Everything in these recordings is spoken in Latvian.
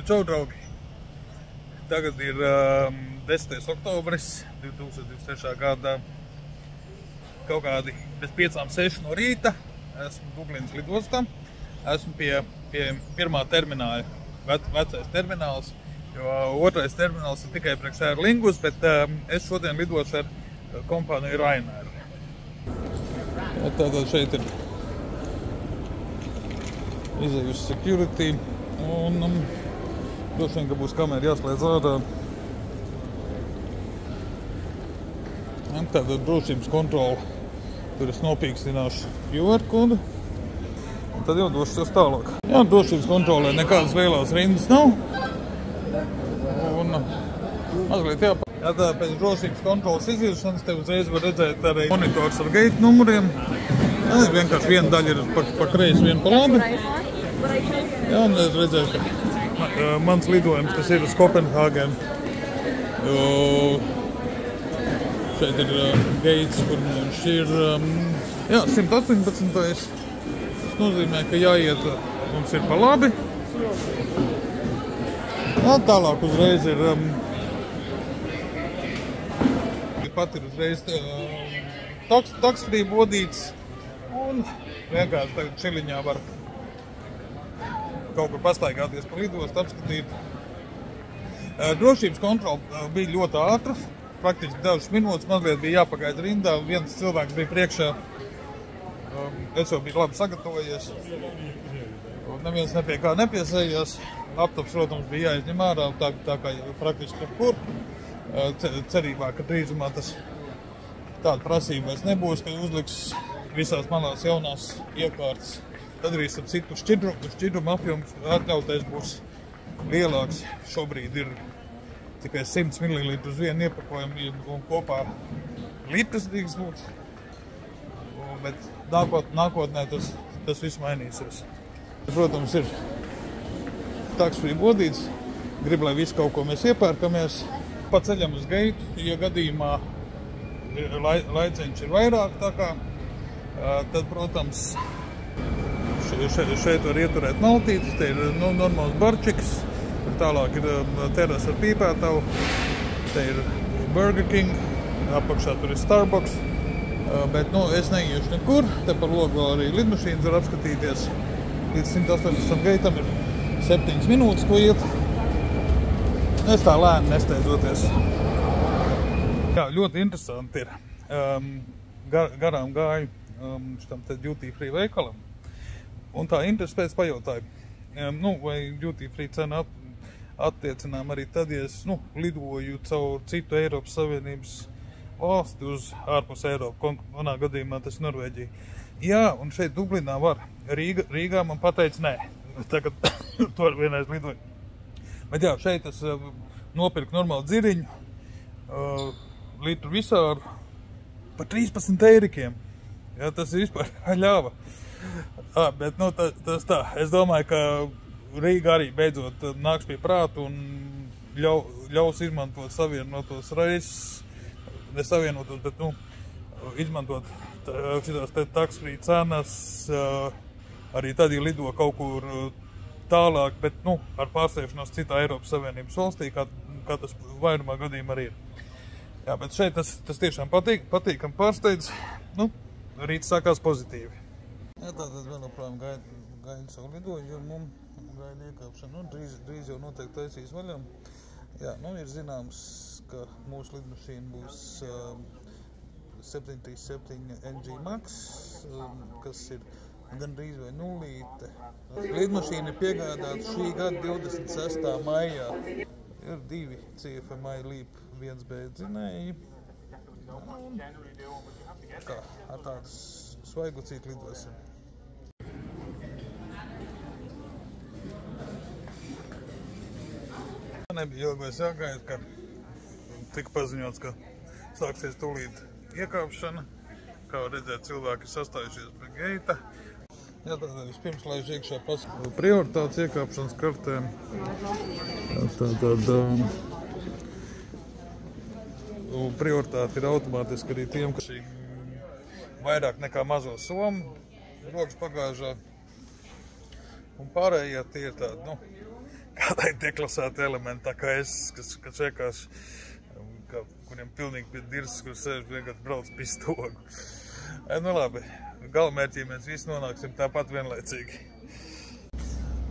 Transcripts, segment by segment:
Čau, draugi! Tagad ir 10. oktobris 2023. gada kaut kādi bez 5-6 no rīta. Esmu Dublinas lidostā. Esmu pie pirmā termināla, vecais termināls, jo otrais termināls ir tikai priekš Air Lingus, bet es šodien lidošu ar kompāniju Ryanair. Tātad šeit ir izējusi security un droši vien, ka būs kamera jāslēdz ārā. Tātad drošības kontrola. Tur es nopīkstināšu QR kodu. Un tad jau došos tālāk. Jā, drošības kontrolē nekādas lielās rindas nav. Un mazliet jāpār. Jā, tā pēc drošības kontrolas iziešanas te uzreiz var redzēt arī monitors ar gate numuriem. Jā, vienkārši viena daļa ir pa kreisi, viena pa labi. Jā, un es redzēju, ka mans lidojums, kas ir uz Kopenhāgenu. Šeit ir gates, kur mums ir 118. Tas nozīmē, ka jāiet mums ir pa labi. Jā, tālāk uzreiz ir pat ir uzreiz taksfrī bodīts. Un vienkārši tagad čiliņā var kaut kur pastaigāties pa lidostu, apskatīt. Drošības kontrola bija ļoti ātra. Praktiski dažas minūtes mazliet bija jāpagaida rindā. Viens cilvēks bija priekšā. Es jau biju labi sagatavojies. Neviens nepie kā nepiesējās. Laptops, protams, bija jāizņem ārā, tā kā praktiski kur. Cerībā, ka drīzumā tas tāda prasība vairs nebūs, ka uzliks visās malās jaunās iekārtas. Tad arī starp citu šķidruma apjoms atļautais būs lielāks. Šobrīd ir tikai 100 ml uz vienu iepakojumu un kopā litrs drīkst būt. Bet nākotnē tas viss mainīsies. Protams, ir taksfrī bodīts. Grib, lai visu kaut ko mēs iepērkamies. Pa ceļam uz geitu, ja gadījumā laiciņš ir vairāk tā kā, tad, protams, šeit var ieturēt maltītes. Te ir normāls barčiks. Tālāk ir teras ar pīpētavu, te ir Burger King, apakšā tur ir Starbucks, bet es neiešu nekur, te par logu vēl arī lidmašīnas var apskatīties. Līdz 180 gaitam ir 7 minūtes, ko iet. Es tā lēni nesteidzoties. Jā, ļoti interesanti ir. Garām gāju šitam te duty free veikalam, un tā interesi pēc pajautāju. Vai duty free cena attiecinām arī tad, ja es lidoju caur citu Eiropas Savienības valsti uz ārpus Eiropu, manā gadījumā tas Norvēģija. Jā, un šeit Dublinā var. Rīgā man pateica nē. Tagad to vienreiz lidoju. Bet jā, šeit es nopirku normālu dziriņu, litru visāru par 13 eirikiem. Jā, tas ir vispār ļāva. Bet tas tā, es domāju, ka Rīga arī beidzot nāks pie prātu un ļaus izmantot savienotos reises, nesavienotos, bet izmantot šitās taksfrī cenas arī tad, ja lido kaut kur tālāk, bet ar pārsteigšanos citā Eiropas Savienības valstī, kā tas vairumā gadījumā arī ir. Jā, bet šeit tas tiešām patīkam pārsteidz. Rīts sākās pozitīvi. Jā, tātad vēl joprojām gaida savu lidojumu, gaida iekāpšanu, drīz jau noteikti taisīs vaļā. Jā, ir zināms, ka mūsu lidmašīna būs 737 NG Max, kas ir gandrīz vai nulīte. Lidmašīna ir piegādāta šī gada 26. maijā. Ir 2 CFMI LEAP 1B dzinēji. Ar tādu svaigu cītu lidosim. Nebija ilgi vairs jāgaida, ka tika paziņots, ka sāksies tūlīt iekāpšana. Kā var redzēt, cilvēki ir sastājušies pie geita. Jā, tātad vispirms laiž iekšā paskatu prioritātes iekāpšanas kartēm. Tātad prioritāte ir automātiski arī tiem, kas vairāk nekā mazo somu, rokas pagāžā. Un pārējie tie ir tādi, kādai deklasēta elementi, tā kā es, kas vienkārši, kuriem pilnīgi pie dirzas, kur sēž vienkārši brauc pistogu. Nu labi, galamērķī mēs visi nonāksim tāpat vienlaicīgi.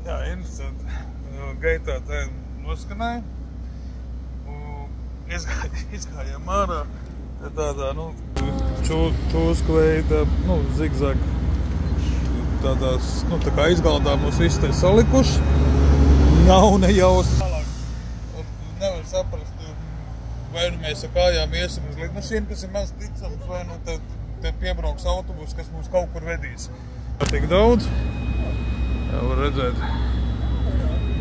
Jā, interesanti. Gaitā tā noskanēja. Izgājām ārā. Tādā, čūsku veida, zigzag. Tādās, tā kā izgaldā mūs visu te salikuši. Nav nejaust. Nevar saprast, vai mēs ar kājām iesim uz lidmašīnu, kas ir maz ticams, vai te piebrauks autobus, kas mūs kaut kur vedīs. Tik daudz. Jā, var redzēt.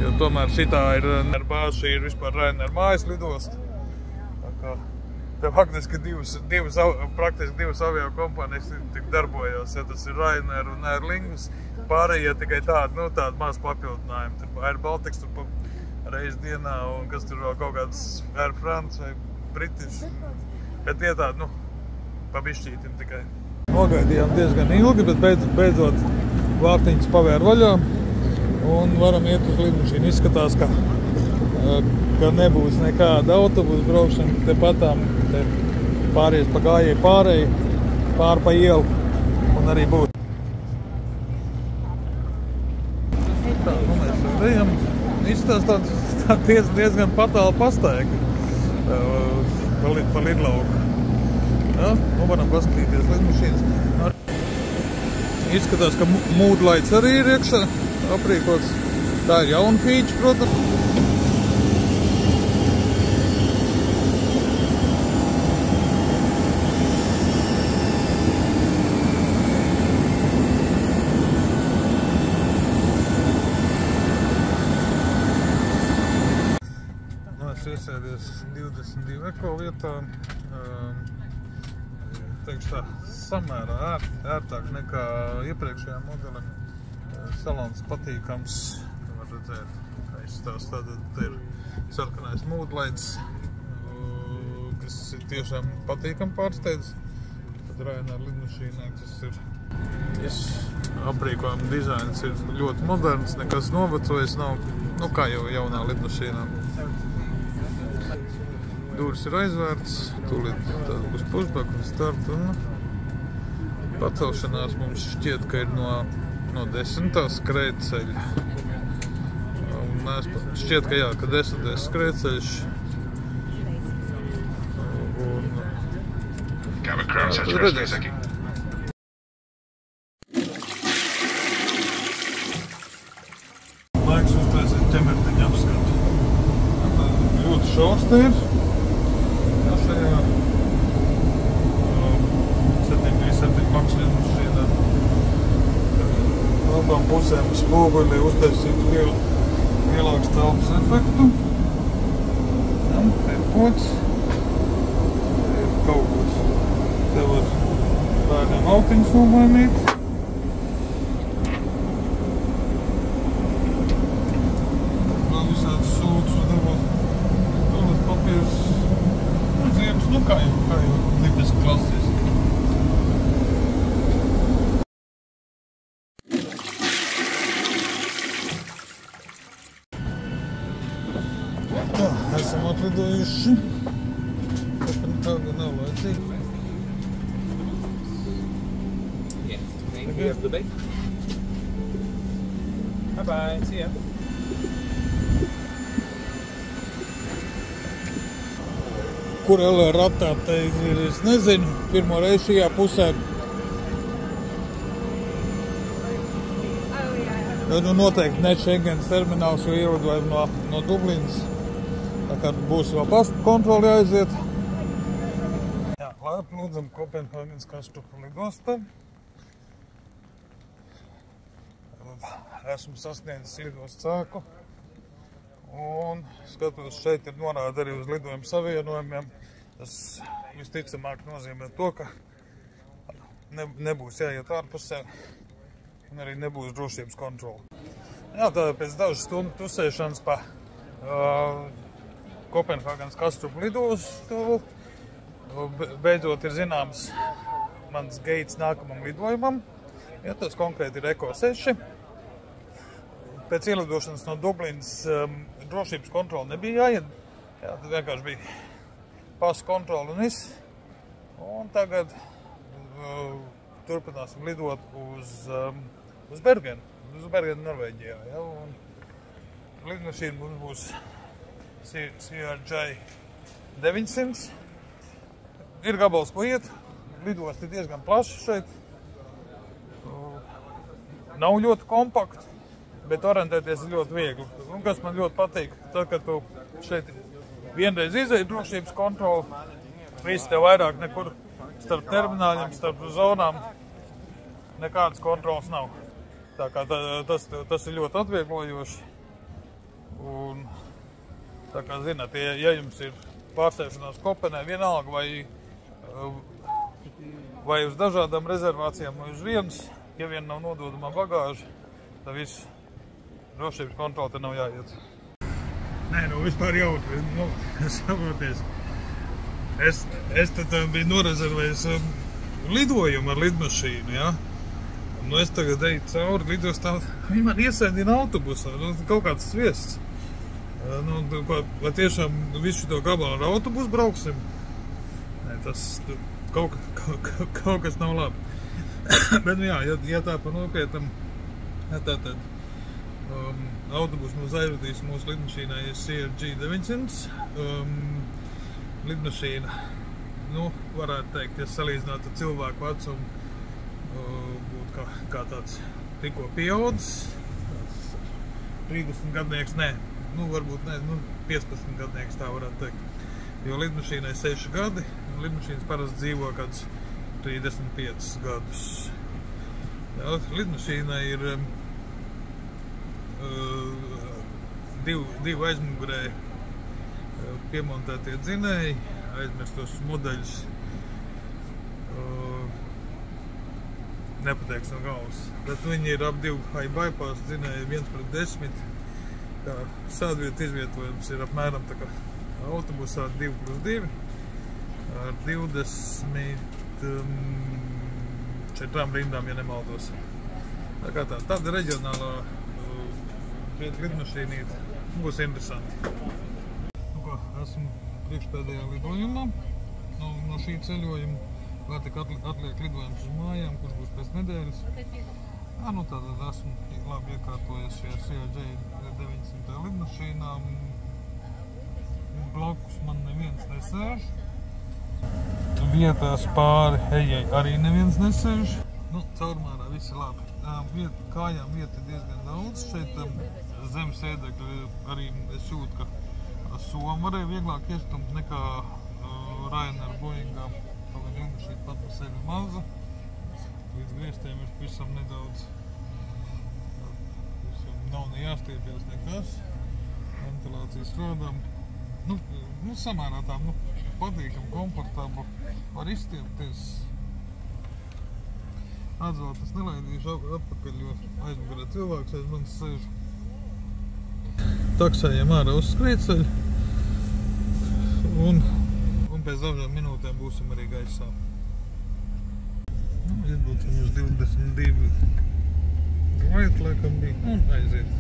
Jo tomēr šitā ir bāze, šī ir vispār Ryanair mājas lidosta. Tā kā te faktiski praktiski divas avio kompānijas tik darbojās. Ja tas ir Ryanair un Air Lingus, pārējie tikai tādi maz papildinājumi. Tur Air Baltics tur reiz dienā un kas tur vēl kaut kāds Air France vai British. Bet tie tādi, pa bišķītim tikai. Nogaidījām diezgan ilgi, bet beidzot vārtiņas pavēr vaļā un varam iet uz lidmašīnu. Izskatās, ka nebūs nekāda autobusu braukšana te pāries pa gājēju pārēju, pār pa ielu un arī būs. Tā, mēs ejam. Izstāstās tā diezgan patāla pastaigā pa lidlauku. Ja, varam paskatīties lidmašīnas. Izskatās, ka mood lights arī ir iekšā aprīkots. Tā ir jauna feature, protams. Iesēdies 22 eko vietā, teikšu tā, samērā ērtāk nekā iepriekšējā modelim. Salons patīkams, var redzēt, kā izstāst. Tātad te ir sarkanais mood lights, kas ir tiešām patīkam pārsteidz. Tad Ryanair lidmašīnā, kas ir aprīkojuma dizains ir ļoti moderns, nekas novecojis nav, kā jau jaunā lidmašīnā. Dūris ir aizvērts, tūlīt tāda būs pushback un start un pacelšanās mums šķiet, ka ir no 10. skrējceļa. Šķiet, ka jā, ka 10. skrējceļš. Tad redzēsim. Laiks uztaisīt ķemertiņu apskatu. Ļoti šaurs te ir. Šajā 737 MAX lidmašīnā. Abām pusēm spoguļi uztaisīt lielāks telpas efektu. Te ir pods. Te ir kaut kas. Te var bērniem autiņus nomainīt. Vēl visāds sūds un dabūt papīrs. Kā jau tipiski klasiski. Tā, esam atlidojuši. Tāda nav laicīga. We have the bait. Bye bye, see ya. Kur LR ratā te ir, es nezinu, pirmo reizi šajā pusē. Noteikti ne Schengens termināls, jo ierodojam no Dublinas. Tā kā būs vēl pastu kontroli jāaiziet. Jā, labi, lūdzam Kopenhāgenes Kastrupa lidostā. Esmu sasniedzis lidostas cēku. Un skatos, šeit ir norāda arī uz lidojumu savienojumiem. Tas visticamāk nozīmē to, ka nebūs jāiet ārpusē un arī nebūs drošības kontrole. Jā, tātad pēc dažu stundu tusēšanas pa Kopenhāgenes Kastrupa lidostu beidzot ir zināms mans gates nākamam lidojumam. Ja tas konkrēti ir Eko 6. pēc ielidošanas no Dublinas drošības kontrola nebija jāiet. Jā, tad vienkārši bija pasa kontrola un viss. Un tagad turpināsim lidot uz Bergenu. Uz Bergenu, Norvēģijā. Ja? Un lidmašīna mums būs CRJ 900. Ir gabals, ko iet. Lidosti diezgan plaši šeit. Nav ļoti kompakti, bet orientēties ir ļoti viegli. Un kas man ļoti patīk, tad, kad tu šeit vienreiz izēji drošības kontroli, viss tev vairāk nekur starp termināļiem, starp zonām nekādas kontrolas nav. Tā kā tas ir ļoti atvieglojoši. Un tā kā zināt, ja jums ir pārsēšanās Kopenē vienalga vai uz dažādām rezervācijām vai uz vienas, ja vien nav nododamā bagāža, tad viss drošības kontrola te nav jāiet. Nē, vispār jautri, saproties. Es tad biju norezervējis lidojumu ar lidmašīnu, ja? Es tagad eju cauri lidostā, viņi man iesēdina autobusā, kaut kāds sviests. Vai tiešām visu to gabalu ar autobusu brauksim? Nē, tas kaut kas nav labi. Bet, jā, ja tā pa nopietnam, tad autobusu mums aizvedīs mūsu lidmašīnai CRJ 900. Lidmašīna, varētu teikt, ja salīdzinātu cilvēku vecumu, būtu kā tāds tikko pieaudzis, 30 gadnieks, nē, varbūt nē, 15 gadnieks tā varētu teikt. Jo lidmašīnai 6 gadi, un lidmašīnas parasti dzīvo kāds 35 gadus. Jā, lidmašīnai ir divi aizmugurē piemontētie dzinēji, aizmirstos modeļus, nepateikts no galvas. Bet viņi ir ap 2 high bypass dzinēji, 1:10. Tā sēdvietu izvietojums ir apmēram tā kā autobusā 2+2 ar 24 rindām, ja nemaldos. Tā kā tāda reģionālā lidmašīnīte būs interesanti. Esmu priekšpēdējā lidojumā no šī ceļojuma. Vēl tik atliek lidojums uz mājām, kurš būs pēc nedēļas. Tātad esmu labi iekārtojies šajā CRJ 900 lidmašīnām. Blakus man neviens nesēž. Vietās pāri ejai arī neviens nesēž. Caurmērā viss ir labi. Kājām vieta ir diezgan daudz. Šeit zem sēdekļa arī es jūtu, ka Somu varēja vieglāk iestumt nekā Ryanair Boeingā. Kaut gan lidmašīna pat par sevi maza. Līdz griestiem ir pavisam nedaudz. Nav ne jāstiepjas nekas. Ventilācija strādā. Samērā tā, patīkam, komfortabli. Var izstiepties. Atzvēl tas nelaidīšu atpakaļ, jo aizmugurē cilvēks aiz manis sēž. Taksējam ārā uz skrietceļu. Un pēc dažām minūtēm būsim arī gaisā. Izbraucam uz 22 right, laikam bija, un aiziet.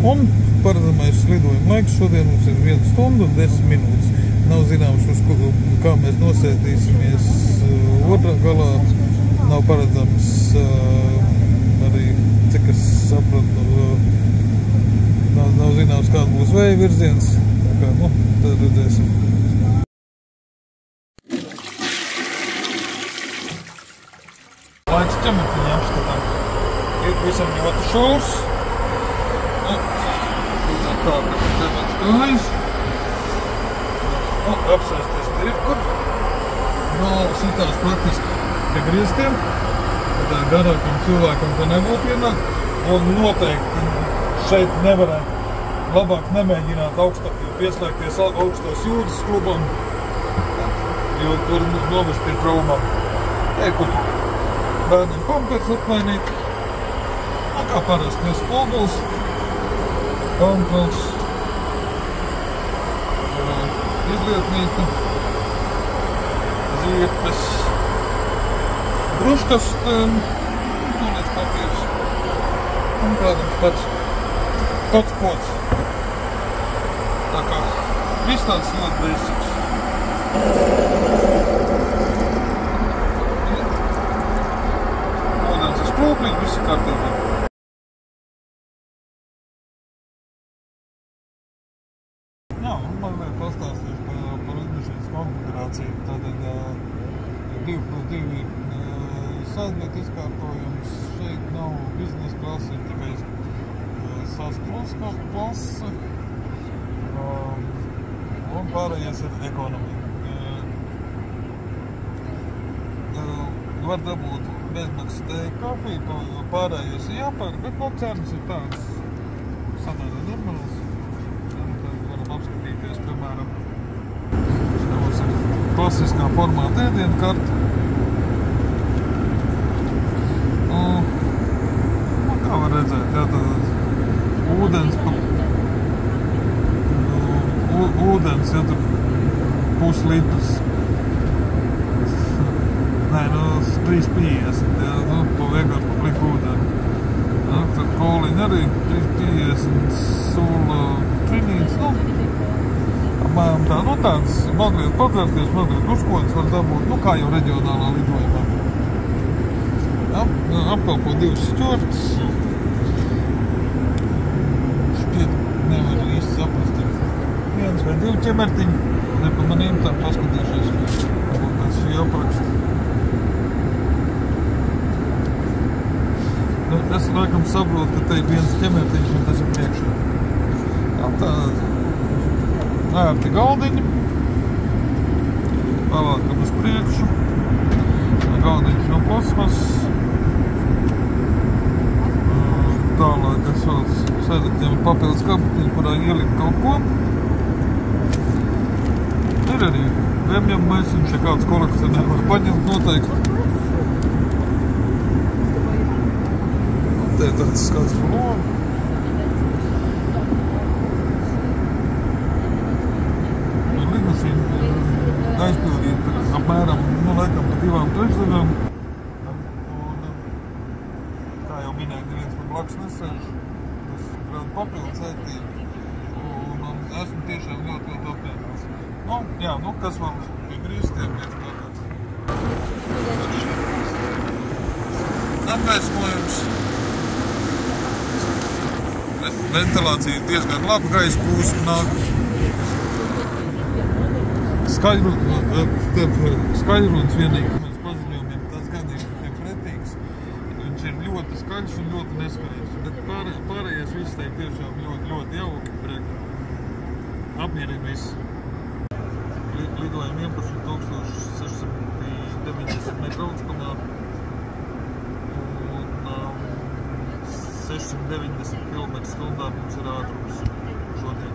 Un paredzamais lidojuma laiks šodien mums ir 1 stundu un 10 minūtes. Nav zināms, kā mēs nosētīsimies otrā galā. Nav paredzams cik es sapratu, nav zināms, kāds būs vēja virziens. Tā kā, nu, tad redzēsim. Laiks ķemertiņi apskatām. Ir visam ļoti šūrs. Nu, līdzāk tā, ka ķemets kājas. Nu, apsēsties te ir kur. Galva sitās praktiski pie griestiem. Tad garākam cilvēkam te nebūtu ienākt. Un noteikti šeit nevarētu labāk nemēģināt augstāk pieslēgties augstos jūdzes klubam, jo tur novest pie traumām. Te, kur bērniem pampers atmainīt. Un kā parasti mēs spoguls, pampers, izlietnīta, ziepes, bruškastēm, tūlīts papīrs un, protams, pats pods. Tā kā viss tāds ļoti basics. Ūdens uz krūklīgi, visi kārtībā. Jā, un man vēl pastāstīšu par lidmašīnas konfigurāciju. Tātad 2+2 sēdvietu izkārtojums. Šeit nav biznesa klase, ir tikai SAS plus klase. Un pārējais ir ekonomija. Var dabūt bezmaksas teju kafiju, pārējais ir jāpērk, bet no cenas ir tāds samērā normāls. Tad varam apskatīties, piemēram, šeit ir klasiskā formāta ēdienu karta. Kā var redzēt, jā, tad ūdens, ja tur puslitrs. Nē, nu, 3,50, jā, nu, to vienkārši pa pliku ūdeni. Jā, tad koliņi arī 3,50, sula trinīts, nu, apmēram tā, nu, tāds mazliet patvērties, mazliet uzkodas var dabūt, nu, kā jau reģionālā lidojumā. Jā, apkalpo 2 stjorts. Šķiet, nevar īsti saprast, ir 1 vai 2 ķemertiņi. Ne pa maniem tā paskatīšies, varbūt pēc šī apraksta. Nu, es laikam saprotu, ka te ir 1 ķemertiņš un tas ir priekšā. Jā, tā ērti galdiņi. Pavēlkam uz priekšu. Galdiņš no plasmas. Tālāk es vēl sēdekļiem papildus kabatiņu, kurā ielikt kaut ko. Ir arī vēmjam maisiņš, ja kāds kolekcionē var paņemt noteikti. Te ir tāds skats baloni. Lidmašīna aizpildīta apmēram, nu, laikam pa 2/3. Kā jau minēju, neviens man blakus nesēž. Tas rada papildus ērtību. Un esmu tiešām ļoti apmierināts. Nu, jā, nu, kas vēl pie grīstiem ir tātad. Apgaismojums. Ventilācija diezgan laba, gaisa plūsma nāk. Skaļrunis vienīgi mēs paziņojumiem, tas gan ir pretīgs. Viņš ir ļoti skaļš un ļoti neskaļš. Bet pārējais viss teik tiešām ļoti jauki. Apmierina viss. Lidojam 11,690 metru augstumā un 690 km/h mums ir ātrums šodien.